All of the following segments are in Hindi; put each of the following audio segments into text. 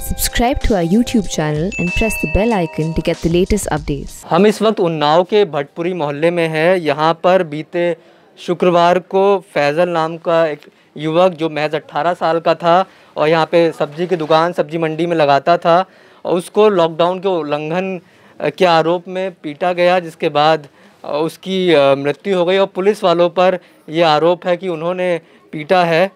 Subscribe to our YouTube channel and press the bell icon to get the latest updates. हम इस वक्त उन्नाव के भटपुरी मोहल्ले में हैं। यहाँ पर बीते शुक्रवार को फैज़ल नाम का एक युवक जो महज 18 साल का था और यहाँ पे सब्जी की दुकान सब्जी मंडी में लगाता था और उसको लॉकडाउन के उल्लंघन के आरोप में पीटा गया, जिसके बाद उसकी मृत्यु हो गई। और पुलिस वालों पर ये आरोप है कि उन्होंने पीटा है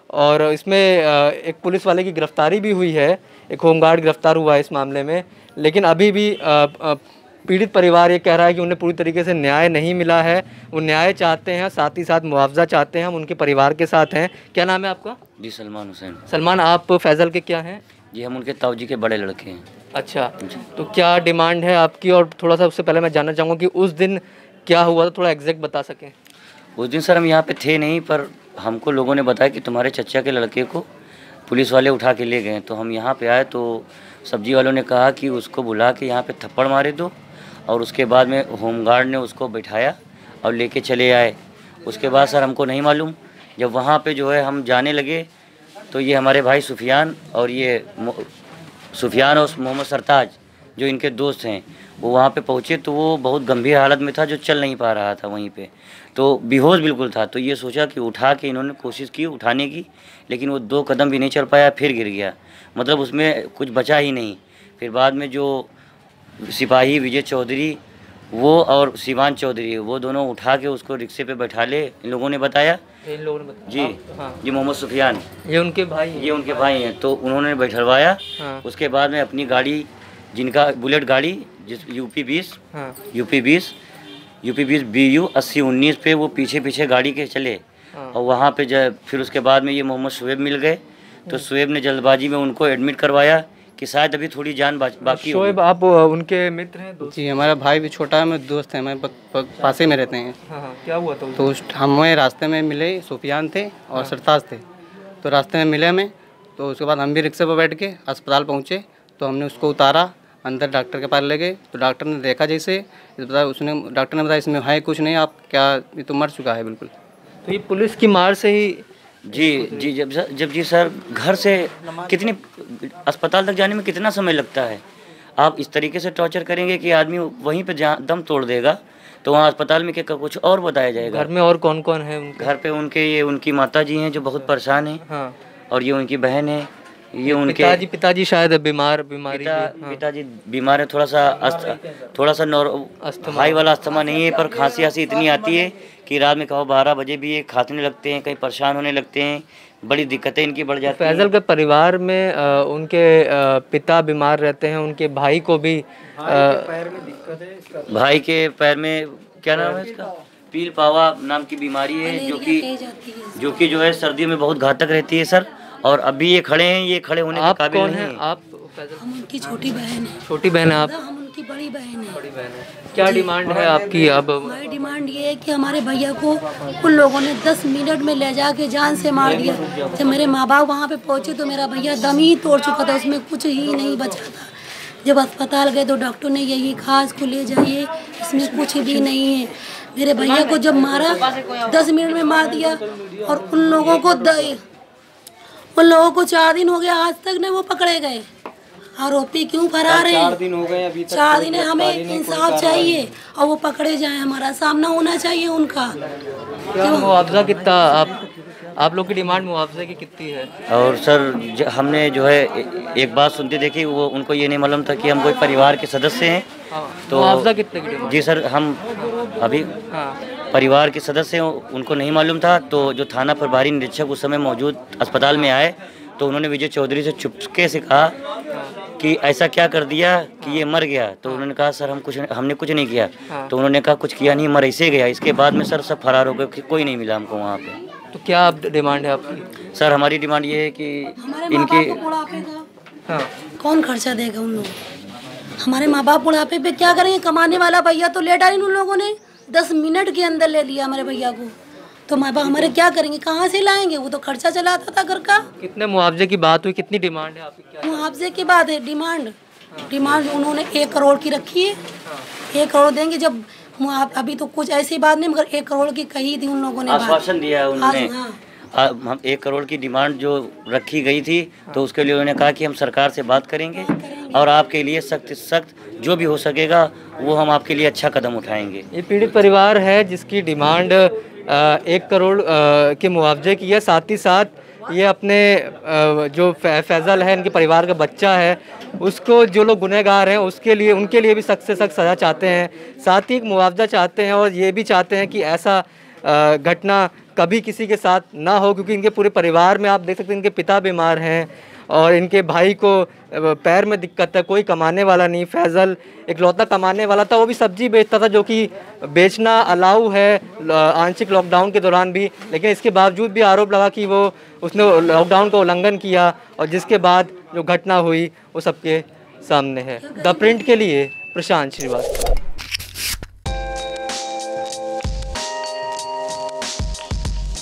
और इसमें एक पुलिस वाले की गिरफ्तारी भी हुई है, एक होमगार्ड गिरफ्तार हुआ है इस मामले में। लेकिन अभी भी पीड़ित परिवार ये कह रहा है कि उन्हें पूरी तरीके से न्याय नहीं मिला है। वो न्याय चाहते हैं, साथ ही साथ मुआवजा चाहते हैं। हम उनके परिवार के साथ हैं। क्या नाम है आपका? जी सलमान हुसैन। सलमान, आप फैज़ल के क्या हैं? जी हम उनके ताऊजी के बड़े लड़के हैं। अच्छा, तो क्या डिमांड है आपकी? और थोड़ा सा उससे पहले मैं जानना चाहूँगा कि उस दिन क्या हुआ, तो थोड़ा एग्जैक्ट बता सकें। उस दिन सर हम यहाँ पे थे नहीं, पर हमको लोगों ने बताया कि तुम्हारे चचा के लड़के को पुलिस वाले उठा के ले गए। तो हम यहाँ पे आए तो सब्जी वालों ने कहा कि उसको बुला के यहाँ पे थप्पड़ मारे दो, और उसके बाद में होमगार्ड ने उसको बिठाया और लेके चले आए। उसके बाद सर हमको नहीं मालूम, जब वहाँ पे जो है हम जाने लगे तो ये हमारे भाई सुफियान और मोहम्मद सरताज जो इनके दोस्त हैं वो वहाँ पे पहुँचे तो वो बहुत गंभीर हालत में था, जो चल नहीं पा रहा था वहीं पे, तो बेहोश बिल्कुल था। तो ये सोचा कि उठा के इन्होंने कोशिश की उठाने की, लेकिन वो 2 कदम भी नहीं चल पाया, फिर गिर गया, मतलब उसमें कुछ बचा ही नहीं। फिर बाद में जो सिपाही विजय चौधरी वो और शिवान चौधरी वो दोनों उठा के उसको रिक्शे पे बैठा ले, इन लोगों ने बताया। जी हाँ। जी मोहम्मद सुफियान ये उनके भाई हैं? ये उनके भाई हैं। तो उन्होंने बैठलवाया। हाँ। उसके बाद में अपनी गाड़ी, जिनका बुलेट गाड़ी जिस यूपी 20 BU 8019 पे वो पीछे गाड़ी के चले। हाँ। और वहाँ पे जब फिर उसके बाद में ये मोहम्मद शुएब मिल गए, तो शुएब ने जल्दबाजी में उनको एडमिट करवाया कि शायद अभी थोड़ी जान बाकी। शुएब आप उनके मित्र हैं? दोस्त? जी हमारा भाई भी छोटा है, मेरे दोस्त हैं, हमारे पास ही में रहते हैं। हाँ, क्या हुआ था? तो हमें रास्ते में मिले, सुफियान थे और सरताज थे। तो रास्ते में मिले हमें, तो उसके बाद हम भी रिक्शे पर बैठ के अस्पताल पहुँचे। तो हमने उसको उतारा, अंदर डॉक्टर के पास ले गए। तो डॉक्टर ने देखा, जैसे डॉक्टर ने बताया इसमें है कुछ नहीं, आप क्या, ये तो मर चुका है बिल्कुल। तो ये पुलिस की मार से ही? जी जब जी सर, घर से कितनी अस्पताल तक जाने में कितना समय लगता है। आप इस तरीके से टॉर्चर करेंगे कि आदमी वहीं पे दम तोड़ देगा, तो वहाँ अस्पताल में क्या कुछ और बताया जाएगा। घर में और कौन कौन है उनके? घर पे ये उनकी माता जी हैं जो बहुत परेशान हैं। हाँ। और ये उनकी बहन है, ये उनके पिताजी शायद बीमारी पिताजी बीमार है, थोड़ा सा हाई वाला अस्थमा नहीं है, पर खांसी इतनी आती है कि रात में कहो 12 बजे भी ये खांसने लगते हैं, कहीं परेशान होने लगते हैं, बड़ी दिक्कतें इनकी बढ़ जाती हैं। फैज़ल के परिवार में उनके पिता बीमार रहते हैं, उनके भाई को भी पैर में दिक्कत है। भाई के पैर में क्या नाम है इसका, पील पावा नाम की बीमारी है, जो कि जो है सर्दियों में बहुत घातक रहती है सर। और अभी ये खड़े हैं, ये खड़े होने के काबिल नहीं हैं। आप? हम उनकी छोटी बहन है। छोटी बहन है आप? हम उनकी बड़ी बहन है। क्या डिमांड है आपकी? अब हमारी डिमांड ये है कि हमारे भैया को उन लोगों ने 10 मिनट में ले जाके जान से मार दिया। जब मेरे माँ बाप वहाँ पे पहुँचे तो मेरा भैया दम ही तोड़ चुका था, उसमें कुछ ही नहीं बचा था। जब अस्पताल गए तो डॉक्टर ने यही कहा, इसको ले जाइए, इसमें कुछ भी नहीं है। मेरे भैया को जब मारा 10 मिनट में मार दिया। और उन लोगों को 4 दिन हो गया, आज तक नहीं वो पकड़े गए। आरोपी क्यों फरार है? 4 दिन हो गए अभी तक। 4 दिन है, हमें इंसाफ चाहिए और वो पकड़े जाएं, हमारा सामना होना चाहिए उनका। क्या मुआवजा कितना आप लोग की डिमांड मुआवजे की कितनी है? और सर हमने जो है एक बात सुनते देखी, वो उनको ये नहीं मालूम था कि हम कोई परिवार के सदस्य हैं। तो मुआवजा कितने की डिमांड? जी सर, हम अभी परिवार के सदस्य हैं, उनको नहीं मालूम था। तो जो थाना प्रभारी निरीक्षक उस समय मौजूद अस्पताल में आए, तो उन्होंने विजय चौधरी से चुपके से कहा कि ऐसा क्या कर दिया कि ये मर गया। तो उन्होंने कहा सर हमने कुछ नहीं किया। तो उन्होंने कहा कुछ किया नहीं, मर ऐसे गया। इसके बाद में सर सब फरार हो गए, कोई नहीं मिला हमको वहाँ पे। तो क्या डिमांड है आपकी? सर हमारी डिमांड ये है कि इनके कौन खर्चा देगा उन लोगों? हमारे माँ बाप बुढ़ापे पे क्या करेंगे? कमाने वाला भैया तो ले डाले उन लोगों ने, 10 मिनट के अंदर ले लिया हमारे भैया को। तो माँ बाप हमारे क्या करेंगे? कहाँ से लाएंगे? वो तो खर्चा चलाता था घर का। कितने मुआवजे की बात हुई? कितनी डिमांड है आपकी? मुआवजे की बात है। डिमांड उन्होंने 1 करोड़ की रखी है। 1 करोड़ देंगे। जब अभी तो कुछ ऐसी बात नहीं, मगर 1 करोड़ की कही थी उन लोगों ने, आश्वासन दिया है उन्होंने। हम 1 करोड़ की डिमांड जो रखी गई थी, तो उसके लिए उन्होंने कहा कि हम सरकार से बात करेंगे और आपके लिए सख्त सख्त जो भी हो सकेगा वो हम आपके लिए अच्छा कदम उठाएंगे। ये पीड़ित परिवार है जिसकी डिमांड 1 करोड़ के मुआवजे की है। साथ ही साथ ये अपने जो फैज़ल है, इनके परिवार का बच्चा है, उसको जो लोग गुनहगार हैं उसके लिए, उनके लिए भी सख्त से सख्त सज़ा चाहते हैं। साथ ही एक मुआवजा चाहते हैं और ये भी चाहते हैं कि ऐसा घटना कभी किसी के साथ ना हो, क्योंकि इनके पूरे परिवार में आप देख सकते हैं इनके पिता बीमार हैं और इनके भाई को पैर में दिक्कत है, कोई कमाने वाला नहीं। फैज़ल इकलौता कमाने वाला था, वो भी सब्जी बेचता था, जो कि बेचना अलाउ है आंशिक लॉकडाउन के दौरान भी, लेकिन इसके बावजूद भी आरोप लगा कि वो उसने लॉकडाउन का उल्लंघन किया और जिसके बाद जो घटना हुई वो सबके सामने है। द प्रिंट के लिए प्रशांत श्रीवास्तव।